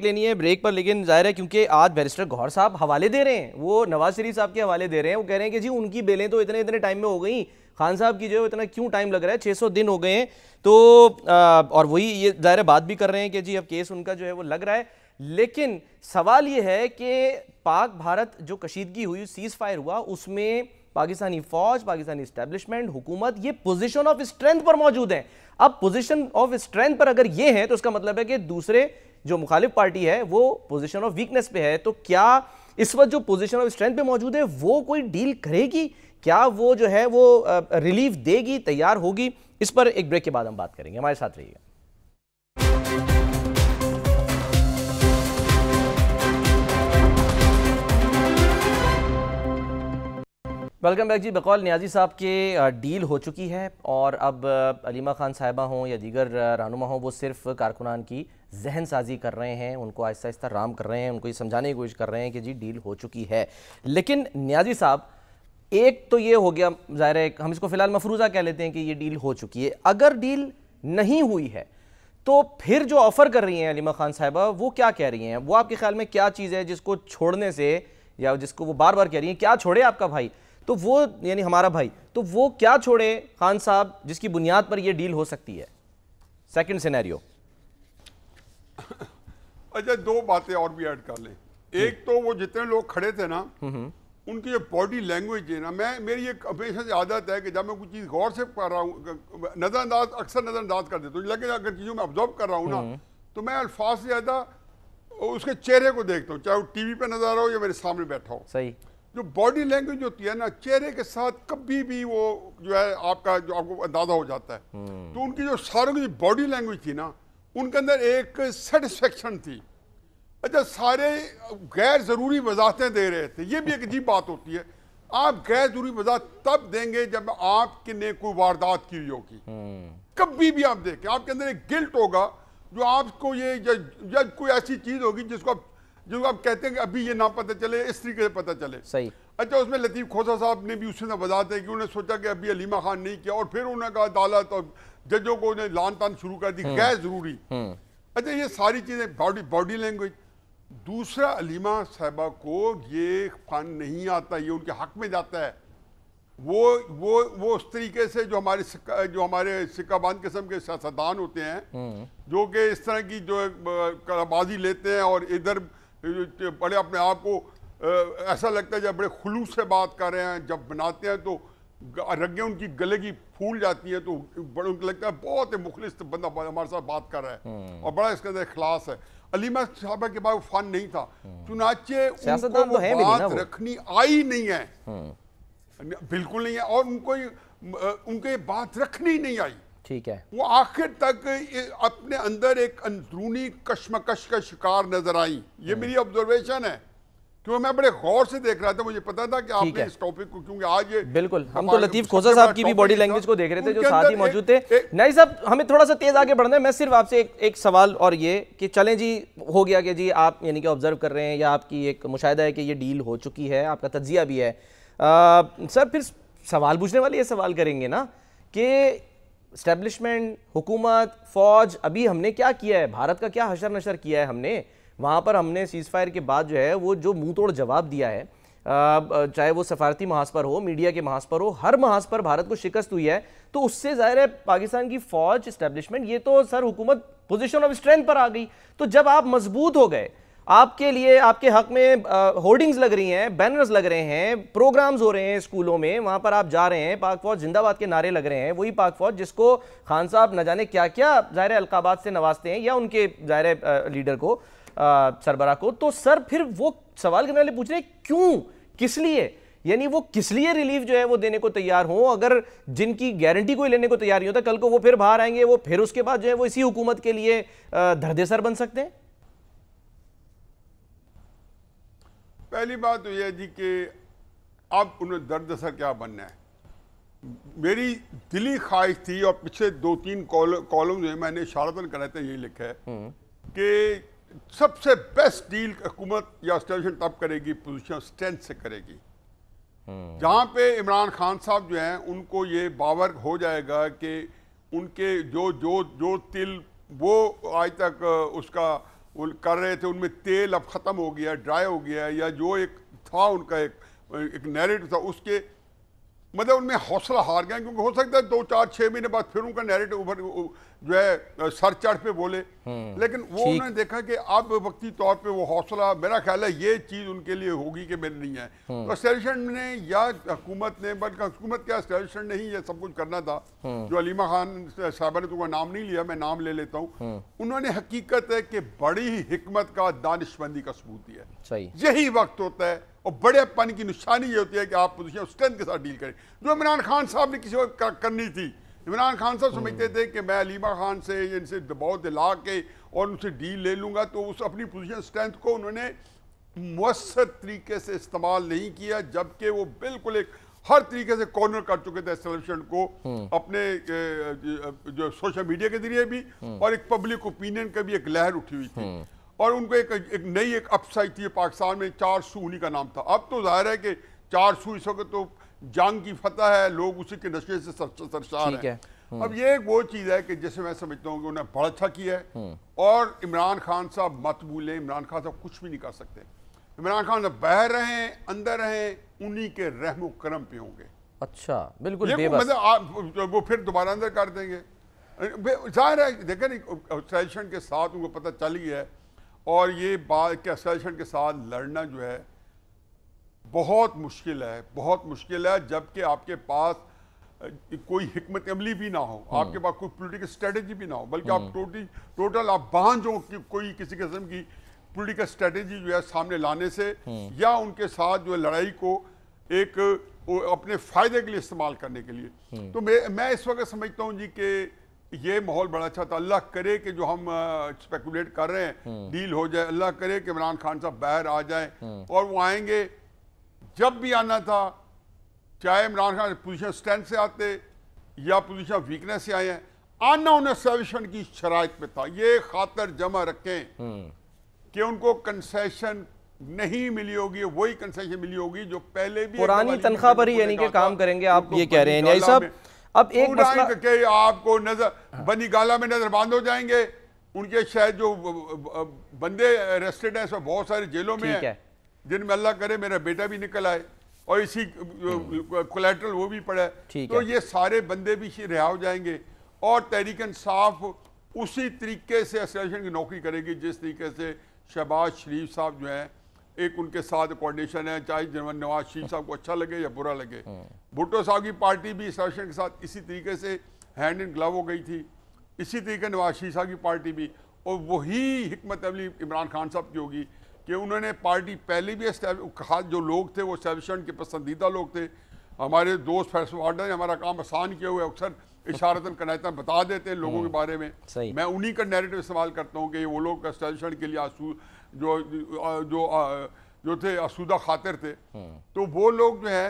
लेनी है ब्रेक पर, लेकिन जाहिर है क्योंकि आज बैरिस्टर गौहर साहब हवाले दे रहे हैं, वो नवाज शरीफ साहब के हवाले दे रहे हैं, वो कह रहे हैं कि जी उनकी बेलें तो इतने टाइम में हो गई, खान साहब की जो है इतना क्यों टाइम लग रहा है, 600 दिन हो गए हैं। तो और वही ये जाहिर बात भी कर रहे हैं कि जी अब केस उनका जो है वो लग रहा है। लेकिन सवाल ये है कि पाक भारत जो कशीदगी हुई, सीज फायर हुआ, उसमें पाकिस्तानी फौज, पाकिस्तानी एस्टेब्लिशमेंट, हुकूमत ये पोजीशन ऑफ स्ट्रेंथ पर मौजूद है। अब पोजीशन ऑफ स्ट्रेंथ पर अगर ये है तो उसका मतलब है कि दूसरे जो मुखालिफ पार्टी है वो पोजीशन ऑफ वीकनेस पे है। तो क्या इस वक्त जो पोजीशन ऑफ स्ट्रेंथ पे मौजूद है वो कोई डील करेगी? क्या वो जो है वो रिलीफ देगी, तैयार होगी? इस पर एक ब्रेक के बाद हम बात करेंगे, हमारे साथ रहिएगा। वेलकम बैक जी। बकौल नियाजी साहब के डील हो चुकी है और अब अलीमा खान साहिबा हों या दीगर रहनुमा हों, वो सिर्फ कारकुनान की जहन साजी कर रहे हैं, उनको आहिस्ता आहिस्ता राम कर रहे हैं, उनको ये समझाने की कोशिश कर रहे हैं कि जी डील हो चुकी है। लेकिन नियाजी साहब, एक तो ये हो गया, ज़ाहिर है हम इसको फिलहाल मफरूज़ा कह लेते हैं कि ये डील हो चुकी है। अगर डील नहीं हुई है तो फिर जो ऑफ़र कर रही हैं अलीमा खान साहिबा, वो क्या कह रही हैं? वो आपके ख्याल में क्या चीज़ है जिसको छोड़ने से, या जिसको वो बार बार कह रही हैं क्या छोड़े आपका भाई, तो वो यानी हमारा भाई, तो वो क्या छोड़े खान साहब जिसकी बुनियाद पर ये डील हो सकती है? Second scenario. अच्छा, 2 बातें और भी ऐड कर लें। एक तो वो जितने लोग खड़े थे ना, उनकी जो बॉडी लैंग्वेज है ना, मेरी एक हमेशा से आदत है कि जब मैं कुछ चीज़ गौर से कर रहा हूँ, अक्सर नज़रअंदाज कर देता हूँ, लेकिन अगर चीज़ों में ऑब्जर्व कर रहा हूँ ना, तो मैं अल्फाज से ज़्यादा उसके चेहरे को देखता हूँ, चाहे वो टीवी पे नजर आ रहा हो या मेरे सामने बैठा हो। सही। जो बॉडी लैंग्वेज होती है ना, चेहरे के साथ कभी भी वो जो है आपको अंदाजा हो जाता है। तो उनकी जो सारों की बॉडी लैंग्वेज थी ना, उनके अंदर एक सेटिस्फेक्शन थी। अच्छा, सारे गैर ज़रूरी वजाहतें दे रहे थे, ये भी एक अजीब बात होती है। आप गैर जरूरी वजह तब देंगे जब आपके ने कोई वारदात की होगी। कभी भी आप देखें आपके अंदर एक गिल्ट होगा जो आपको ये जब कोई ऐसी चीज होगी जिसको आप कहते हैं कि अभी ये ना पता चले, इस तरीके से पता चले। सही। अच्छा, उसमें लतीफ़ खोसा साहब ने भी उससे वजाहत है कि उन्होंने सोचा कि अभी हलीमा खान नहीं किया और फिर उन्होंने कहा अदालत और जजों को उन्हें लान तान शुरू कर दी गैर जरूरी। अच्छा, ये सारी चीजें बॉडी लैंग्वेज। दूसरा, हलीमा साहिबा को ये फन नहीं आता, ये उनके हक में जाता है। वो उस तरीके से जो हमारे सिक्काबांद किस्म के सियासतदान होते हैं जो कि इस तरह की जो कराबाजी लेते हैं और इधर बड़े अपने आप को ऐसा लगता है जब बड़े खुलूस से बात कर रहे हैं, जब बनाते हैं तो रगें उनकी गले की फूल जाती हैं, तो बड़ा उनको लगता है बहुत ही मुखलिस बंदा हमारे साथ बात कर रहा है और बड़ा इसके अंदर इखलास है। हलीमा साहबा के बाद फन नहीं था, चुनाचे उनको वो बात रखनी आई नहीं है, बिल्कुल नहीं है, और उनको बात रखनी नहीं आई। ठीक है, वो आखिर तक अपने अंदर एक अंदरूनी कश्मकश का शिकार नजर आई। ये मेरी ऑब्जर्वेशन है, क्योंकि मैं बड़े गौर से देख रहा था, मुझे पता था कि आपने इस टॉपिक को, क्योंकि आज ये बिल्कुल हम तो लतीफ खोसा साहब की भी बॉडी लैंग्वेज को देख रहे थे जो साथ ही मौजूद थे। नहीं साहब, हमें थोड़ा सा तेज आगे बढ़ना है। मैं सिर्फ आपसे एक सवाल और ये कि चलें जी, हो गया कि जी आप यानी कि ऑब्जर्व कर रहे हैं या आपकी एक मुशाहिदा है कि ये डील हो चुकी है, आपका तज्जिया भी है। सर फिर सवाल पूछने वाले ये सवाल करेंगे ना कि एस्टेब्लिशमेंट, हुकूमत, फौज, अभी हमने क्या किया है, भारत का क्या हशर नशर किया है हमने वहाँ पर। हमने सीज़ फायर के बाद जो है वो जो मुंह तोड़ जवाब दिया है, चाहे वो सफारती महाज पर हो, मीडिया के महाज पर हो, हर महाज पर भारत को शिकस्त हुई है। तो उससे ज़ाहिर है पाकिस्तान की फौज, एस्टेब्लिशमेंट, ये तो सर हुकूमत पोजीशन ऑफ स्ट्रेंथ पर आ गई। तो जब आप मजबूत हो गए, आपके लिए आपके हक में होर्डिंग्स लग रही हैं, बैनर्स लग रहे हैं, प्रोग्राम्स हो रहे हैं स्कूलों में, वहाँ पर आप जा रहे हैं, पाक फौज जिंदाबाद के नारे लग रहे हैं, वही पाक फौज जिसको खान साहब न जाने क्या क्या ज़ाहिर अलकाबात से नवाजते हैं या उनके ज़ाहिर लीडर को, सरबरा को। तो सर फिर वो सवाल करने वाले पूछ रहे क्यों, किस लिए, यानी वो किस लिए रिलीफ जो है वो देने को तैयार हो, अगर जिनकी गारंटी कोई लेने को तैयार नहीं होता, कल को वो फिर बाहर आएंगे, वो फिर उसके बाद जो है वो इसी हुकूमत के लिए धरदेसर बन सकते हैं। पहली बात तो यह जी कि अब उन्हें दर्द-असर क्या बनना है। मेरी दिली ख्वाहिश थी और पिछले 2-3 कॉलम में मैंने इशारतन करा था, यही लिखा है कि सबसे बेस्ट डील हुकूमत या एस्टेब्लिशमेंट तब करेगी पोजीशन स्ट्रेंथ से करेगी, जहां पे इमरान खान साहब जो हैं उनको ये बावर हो जाएगा कि उनके जो तिल वो आज तक उसका वो कर रहे थे, उनमें तेल अब ख़त्म हो गया, ड्राई हो गया, या जो एक था उनका एक नैरेटिव था, उसके मतलब उनमें हौसला हार गया। क्योंकि हो सकता है 2-4-6 महीने बाद फिर उनका नैरेटिव ऊपर जो है सर चढ़ पे बोले, लेकिन वो उन्होंने देखा कि अब वक्ती तौर पे वो हौसला, मेरा ख्याल है ये चीज़ उनके लिए होगी कि मेरे नहीं है। तो एस्टेब्लिशमेंट ने या हुकूमत ने, बल्कि हुकूमत क्या एस्टेब्लिशमेंट ने ही ये सब कुछ करना था। जो हलीमा खान साहबा ने तो नाम नहीं लिया, मैं नाम ले लेता हूँ, उन्होंने हकीकत है कि बड़ी ही हिकमत का, दानिशमंदी का सबूत दिया। यही वक्त होता है और बड़ेपन की निशानी ये होती है कि आप पोजीशन स्ट्रेंथ के साथ डील करें, जो इमरान खान साहब ने किसी को करनी थी। इमरान खान साहब समझते थे कि मैं हलीमा खान से इनसे दबाव दिला के और उनसे डील ले लूँगा, तो उस अपनी पोजीशन स्ट्रेंथ को उन्होंने मुअस्सर तरीके से इस्तेमाल नहीं किया, जबकि वो बिल्कुल एक हर तरीके से कॉर्नर कर चुके थे एस्टेब्लिशमेंट को, अपने जो सोशल मीडिया के जरिए भी और एक पब्लिक ओपिनियन का भी एक लहर उठी हुई थी। और उनको एक नई एक अपसाइड थी पाकिस्तान में, 4 सू उन्हीं का नाम था। अब तो जाहिर है कि 4 सू इस वक्त तो जंग की फतह है, लोग उसी के नशे से सरशार हैं। अब ये वो चीज़ है कि जैसे मैं समझता हूँ कि उन्हें बड़ा अच्छा किया है, और इमरान खान साहब मत भूलें, इमरान खान साहब कुछ भी नहीं कर सकते। इमरान खान साहब बाहर रहें, अंदर रहें, उन्हीं के रहमो करम पे होंगे। अच्छा, बिल्कुल मतलब वो फिर दोबारा अंदर कर देंगे। जाहिर है, देखें एस्टेब्लिशमेंट के साथ उनको पता चल गया है, और ये बात कि एस्टेब्लिशमेंट के साथ लड़ना जो है बहुत मुश्किल है, बहुत मुश्किल है, जबकि आपके पास कोई हिकमत अमली भी ना हो, आपके पास कोई पॉलिटिकल स्ट्रेटेजी भी ना हो, बल्कि आप टोटल आप बांझ हो कि कोई किसी किस्म की पॉलिटिकल स्ट्रेटेजी जो है सामने लाने से, या उनके साथ जो है लड़ाई को एक अपने फायदे के लिए इस्तेमाल करने के लिए। तो मैं इस वक्त समझता हूँ जी कि ये माहौल बड़ा अच्छा था। अल्लाह करे कि जो हम स्पेकुलेट कर रहे हैं डील हो जाए, अल्लाह करे कि इमरान खान साहब बाहर आ जाए, और वो आएंगे जब भी आना था चाहे इमरान खान पोजीशन स्ट्रेंथ से आते या पोजीशन वीकनेस से आए हैं, आना उन्हें सेशन की शराइत पे था। ये खातर जमा रखें कि उनको कंसेशन नहीं मिली होगी, वही कंसेशन मिली होगी जो पहले भी पुरानी तनख्वाह पर ही यानी कि काम करेंगे, आप ये कह रहे हैं न्याय साहब। अब एक मसला के आपको नजर बनी गाला में नजरबंद हो जाएंगे, उनके शायद जो बंदे अरेस्टेड हैं सब बहुत सारे जेलों में हैं, जिनमें अल्लाह करे मेरा बेटा भी निकल आए और इसी कोलैटरल वो भी पड़ा है, तो ये सारे बंदे भी रिहा हो जाएंगे और तहरीक इंसाफ उसी तरीके से एसोसिएशन की नौकरी करेगी जिस तरीके से शहबाज शरीफ साहब जो हैं, एक उनके साथ कोऑर्डिनेशन है, चाहे नवाज शरीफ साहब को अच्छा लगे या बुरा लगे। भुट्टो साहब की पार्टी भी एसोसिएशन के साथ इसी तरीके से हैंड इन ग्लव हो गई थी, इसी तरीके नवाज शरीफ साहब की पार्टी भी, और वही हिकमत अमली इमरान खान साहब की होगी कि उन्होंने पार्टी पहले भी खास जो लोग थे वो एस्टैब्लिशमेंट के पसंदीदा लोग थे। हमारे दोस्त फैसल वार्डन ने हमारा काम आसान किया हुआ है, अक्सर इशारतन कनायतन बता देते हैं लोगों के बारे में। मैं उन्हीं का नैरेटिव इस्तेमाल करता हूँ कि वो लोग एस्टैब्लिशमेंट के लिए जो थे आसूदा खातिर थे, तो वो लोग जो है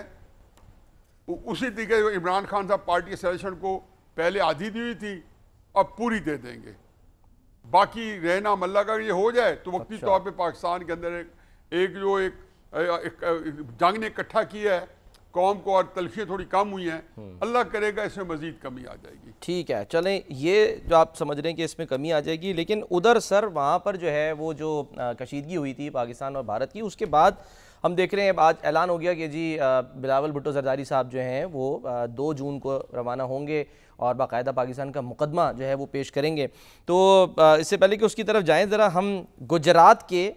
उसी तरीके से इमरान खान साहब पार्टी एस्टैब्लिशमेंट को पहले आधी दी हुई थी, अब पूरी दे देंगे। बाकी रहना मल्ला का ये हो जाए तो वक्ती तौर पे पाकिस्तान के अंदर एक जंग ने इकट्ठा किया है कौम को और तलखियाँ थोड़ी कम हुई हैं, अल्लाह करेगा इसमें मजीद कमी आ जाएगी। ठीक है, चलें, ये जो आप समझ रहे हैं कि इसमें कमी आ जाएगी, लेकिन उधर सर वहाँ पर जो है वो जो कशीदगी हुई थी पाकिस्तान और भारत की, उसके बाद हम देख रहे हैं आज ऐलान हो गया कि जी बिलावल भुट्टो जरदारी साहब जो हैं वो 2 जून को रवाना होंगे और बाकायदा पाकिस्तान का मुकदमा जो है वो पेश करेंगे। तो इससे पहले कि उसकी तरफ जाएँ, ज़रा हम गुजरात के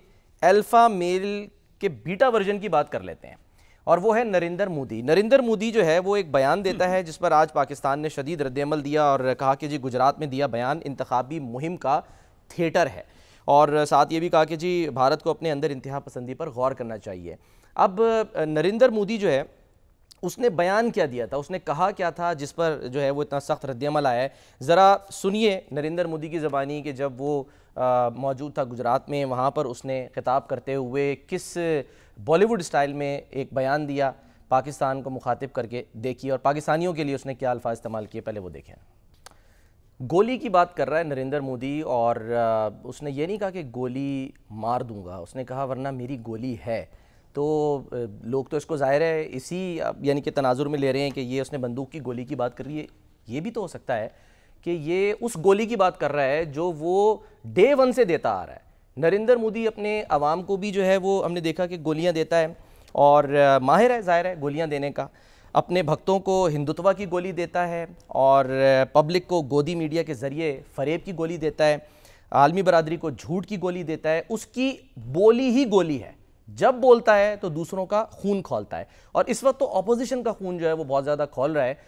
अल्फ़ा मेल के बीटा वर्जन की बात कर लेते हैं, और वो है नरेंद्र मोदी। नरेंद्र मोदी जो है वो एक बयान देता है जिस पर आज पाकिस्तान ने शदीद रद्दअमल दिया और कहा कि जी गुजरात में दिया बयान इंतखाबी मुहिम का थिएटर है, और साथ ये भी कहा कि जी भारत को अपने अंदर इंतहा पसंदी पर गौर करना चाहिए। अब नरेंद्र मोदी जो है उसने बयान क्या दिया था, उसने कहा क्या था जिस पर जो है वो इतना सख्त रद्दअमल आया है, ज़रा सुनिए नरेंद्र मोदी की ज़बानी कि जब वो मौजूद था गुजरात में, वहाँ पर उसने खिताब करते हुए किस बॉलीवुड स्टाइल में एक बयान दिया पाकिस्तान को मुखातिब करके। देखिए, और पाकिस्तानियों के लिए उसने क्या अल्फाज इस्तेमाल किए, पहले वो देखें। गोली की बात कर रहा है नरेंद्र मोदी, और उसने ये नहीं कहा कि गोली मार दूंगा, उसने कहा वरना मेरी गोली है। तो लोग तो इसको ज़ाहिर है इसी यानी कि तनाजुर में ले रहे हैं कि ये उसने बंदूक की गोली की बात कर रही है। ये भी तो हो सकता है कि ये उस गोली की बात कर रहा है जो वो डे 1 से देता आ रहा है। नरेंद्र मोदी अपने आवाम को भी जो है वो हमने देखा कि गोलियां देता है और माहिर है, ज़ाहिर है गोलियां देने का। अपने भक्तों को हिंदुत्व की गोली देता है और पब्लिक को गोदी मीडिया के ज़रिए फ़रेब की गोली देता है, आलमी बरादरी को झूठ की गोली देता है। उसकी बोली ही गोली है, जब बोलता है तो दूसरों का खून खौलता है, और इस वक्त तो अपोजिशन का खून जो है वो बहुत ज़्यादा खौल रहा है।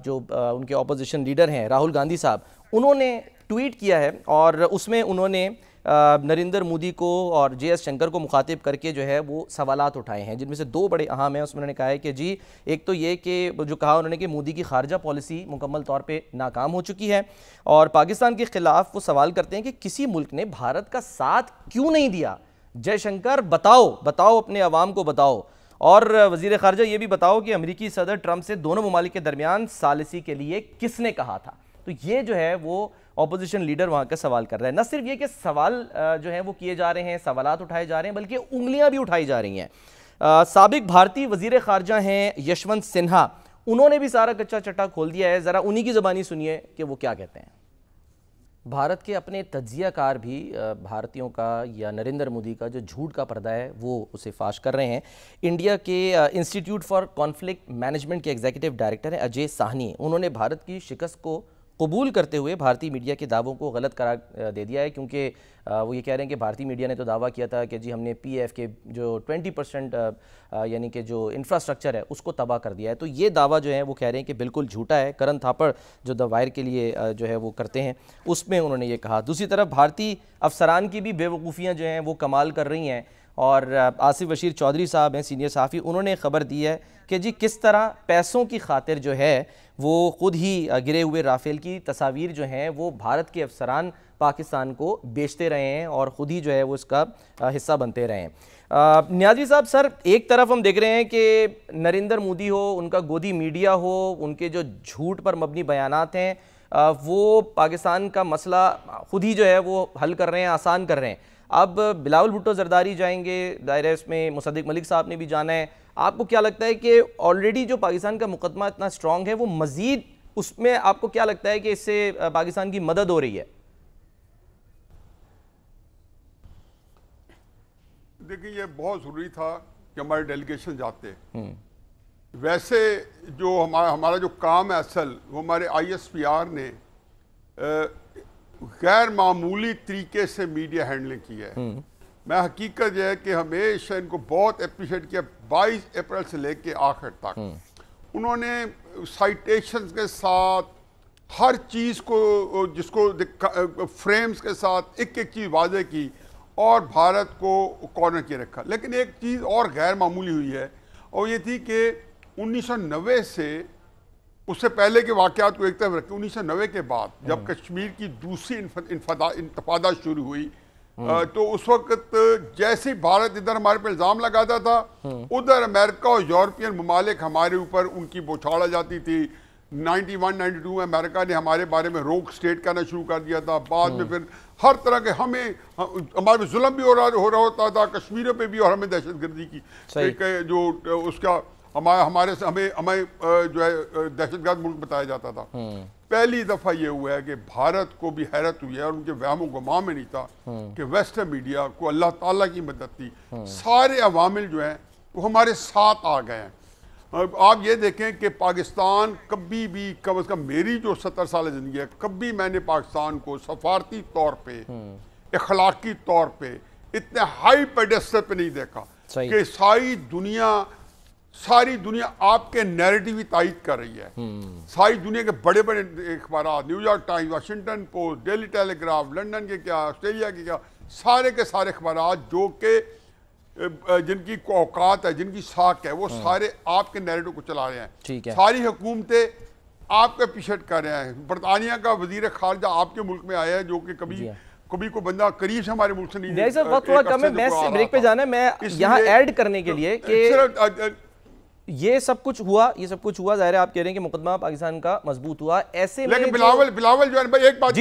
जो उनके अपोजिशन लीडर हैं राहुल गांधी साहब, उन्होंने ट्वीट किया है और उसमें उन्होंने नरेंद्र मोदी को और JS शंकर को मुखातिब करके जो है वो सवालात उठाए हैं, जिनमें से 2 बड़े अहम हैं। उसमें उन्होंने कहा है कि जी एक तो ये कि जो कहा उन्होंने कि मोदी की खारजा पॉलिसी मुकम्मल तौर पे नाकाम हो चुकी है, और पाकिस्तान के ख़िलाफ़ वो सवाल करते हैं कि किसी मुल्क ने भारत का साथ क्यों नहीं दिया। जयशंकर बताओ अपने अवाम को बताओ, और वज़ीर ख़ारजा ये भी बताओ कि अमेरिकी सदर ट्रंप से दोनों ममालिक के दरमियान सालिसी के लिए किसने कहा था। तो ये जो है वो ऑपोजिशन लीडर वहाँ का सवाल कर रहा है। न सिर्फ ये कि सवाल जो है वो किए जा रहे हैं, सवालात उठाए जा रहे हैं, बल्कि उंगलियां भी उठाई जा रही हैं। साबिक भारतीय वज़ीर ख़ारजा हैं यशवंत सिन्हा, उन्होंने भी सारा कच्चा चट्टा खोल दिया है। ज़रा उन्हीं की ज़बानी सुनिए कि वो क्या कहते हैं। भारत के अपने तज्जियाकार भी भारतीयों का या नरेंद्र मोदी का जो झूठ का पर्दा है वो उसे फाश कर रहे हैं। इंडिया के इंस्टीट्यूट फॉर कॉन्फ्लिक्ट मैनेजमेंट के एग्जीक्यूटिव डायरेक्टर हैं अजय साहनी, उन्होंने भारत की शिकस्त को कबूल करते हुए भारतीय मीडिया के दावों को गलत करार दे दिया है, क्योंकि वो ये कह रहे हैं कि भारतीय मीडिया ने तो दावा किया था कि जी हमने PF के जो 20% यानी कि जो इंफ्रास्ट्रक्चर है उसको तबाह कर दिया है। तो ये दावा जो है वो कह रहे हैं कि बिल्कुल झूठा है। करण थापड़ जो द वायर के लिए जो है वो करते हैं, उसमें उन्होंने ये कहा। दूसरी तरफ भारतीय अफसरान की भी बेवकूफ़ियाँ जो हैं वो कमाल कर रही हैं, और आसिफ बशीर चौधरी साहब हैं सीनियर सहाफ़ी, उन्होंने खबर दी है कि जी किस तरह पैसों की खातिर जो है वो ख़ुद ही गिरे हुए राफेल की तस्वीर जो हैं वो भारत के अफसरान पाकिस्तान को बेचते रहे हैं और ख़ुद ही जो है वो इसका हिस्सा बनते रहे हैं। नियाजी साहब, सर एक तरफ हम देख रहे हैं कि नरेंद्र मोदी हो, उनका गोदी मीडिया हो, उनके जो झूठ पर मबनी बयानात हैं वो पाकिस्तान का मसला खुद ही जो है वो हल कर रहे हैं, आसान कर रहे हैं। अब बिलावल भुट्टो जरदारी जाएंगे, दायरे इसमें मुसद्दिक मलिक साहब ने भी जाना है। आपको क्या लगता है कि ऑलरेडी जो पाकिस्तान का मुकदमा इतना स्ट्रॉन्ग है वो मज़ीद उसमें आपको क्या लगता है कि इससे पाकिस्तान की मदद हो रही है? देखिए, ये बहुत ज़रूरी था कि हमारे डेलीगेशन जाते। वैसे जो हमारा जो काम है असल, वो हमारे ISPR ने गैर मामूली तरीके से मीडिया हैंडलिंग की है। मैं हकीकत यह है कि हमेशा इनको बहुत अप्रिशिएट किया। 22 अप्रैल से लेके आखिर तक उन्होंने साइटेशंस के साथ हर चीज़ को, जिसको फ्रेम्स के साथ एक एक चीज़ वाजे की और भारत को कॉर्नर किए रखा। लेकिन एक चीज़ और गैर मामूली हुई है, और ये थी कि 1990 से, उससे पहले के वाक़यात को एक तरफ रखें, 1990 के बाद जब कश्मीर की दूसरी इंतफादा शुरू हुई, तो उस वक्त जैसे भारत इधर हमारे पर इल्ज़ाम लगाता था, उधर अमेरिका और यूरोपियन ममालिक हमारे ऊपर उनकी बौछाड़ आ जाती थी। 91-92 में अमेरिका ने हमारे बारे में रोक स्टेट करना शुरू कर दिया था। बाद में फिर हर तरह के हमारे जुल्म भी हो रहा होता था, कश्मीर पे भी, और हमें दहशतगर्दी की जो उसका हमें जो है दहशतगर्द मुल्क बताया जाता था। पहली दफा ये हुआ है कि भारत को भी हैरत हुई है, और उनके वहमो गुमान में नहीं था कि वेस्टर्न मीडिया को अल्लाह ताला की मदद थी। सारे अवामिल जो हैं वो हमारे साथ आ गए हैं। आप ये देखें कि पाकिस्तान कभी भी, कम से कम मेरी जो 70 साल ज़िंदगी है, कभी मैंने पाकिस्तान को सफारती तौर पे, अखलाकी तौर पे इतने हाई पेडेस्टल पे नहीं देखा कि सारी दुनिया आपके नैरेटिव की तायद कर रही है। सारी दुनिया के बड़े बड़े अखबार, New York times, Washington post, daily telegraph, London के क्या, ऑस्ट्रेलिया के क्या, सारे के सारे अखबार जो कि जिनकी औकात है, जिनकी साख है, वो सारे आपके नैरेटिव को चला रहे हैं। ठीक है। सारी हुकूमतें आपके पीछे कर रहे हैं। बरतानिया का वजीर खारजा आपके मुल्क में आया है, जो कि कभी को बंदा करीब से हमारे मुल्क से नहीं। सर वक्त थोड़ा कम है, मैं ब्रेक पे जाना है। मैं यहाँ ऐड करने के लिए कि ये सब कुछ हुआ, ज़ाहिर है आप कह रहे हैं कि मुकदमा पाकिस्तान का मजबूत हुआ, ऐसे में लेकिन बिलावल जो है भाई, एक बात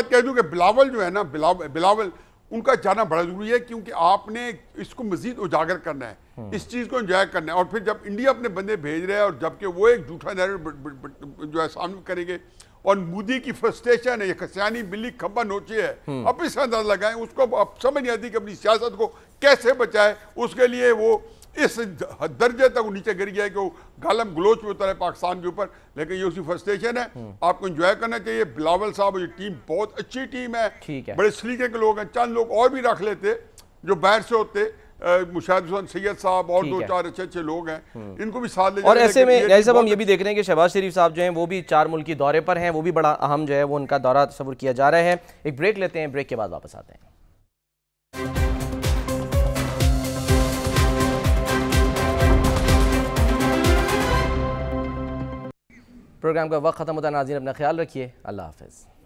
कह दूं कि बिलावल जो है ना, बिलावल उनका जाना बड़ा जरूरी है, क्योंकि आपने इसको मजीद उजागर करना है, इस चीज़ को एंजॉय करना है। और फिर जब इंडिया अपने बंदे भेज रहे हैं, और जबकि वो एक झूठा नैरेटिव जो है सामने करेंगे, और मोदी की फ्रस्ट्रेशन है, ये कसियानी बिल्ली खब्बा नोचे है, अब इसका अंदाजा लगाएं, उसको अब समझ नहीं आती कि अपनी सियासत को कैसे बचाए। उसके लिए वो इस दर्जे तक नीचे गिर गया है कि वो गालम गलोच में उतर है पाकिस्तान के ऊपर। लेकिन ये उसकी फ्रस्ट्रेशन है, आपको एंजॉय करना चाहिए। बिलावल साहब, ये टीम बहुत अच्छी टीम है, बड़े सलीके के लोग हैं। चंद लोग और भी रख लेते जो बाहर से होते, मुशाहिद हुसैन सैयद साहब और 2-4 अच्छे लोग हैं, इनको भी साथ ले। और ऐसे में जैसे साहब हम ये भी देख रहे हैं कि शहबाज शरीफ साहब जो हैं वो भी 4 मुल्की दौरे पर हैं, वो भी बड़ा अहम जो है वो उनका दौरा तस्वुर किया जा रहा है। एक ब्रेक लेते हैं, ब्रेक के बाद वापस आते हैं। प्रोग्राम का वक्त खत्म होता है, नाज़रीन अपना ख्याल रखिए, अल्लाह हाफ़िज़।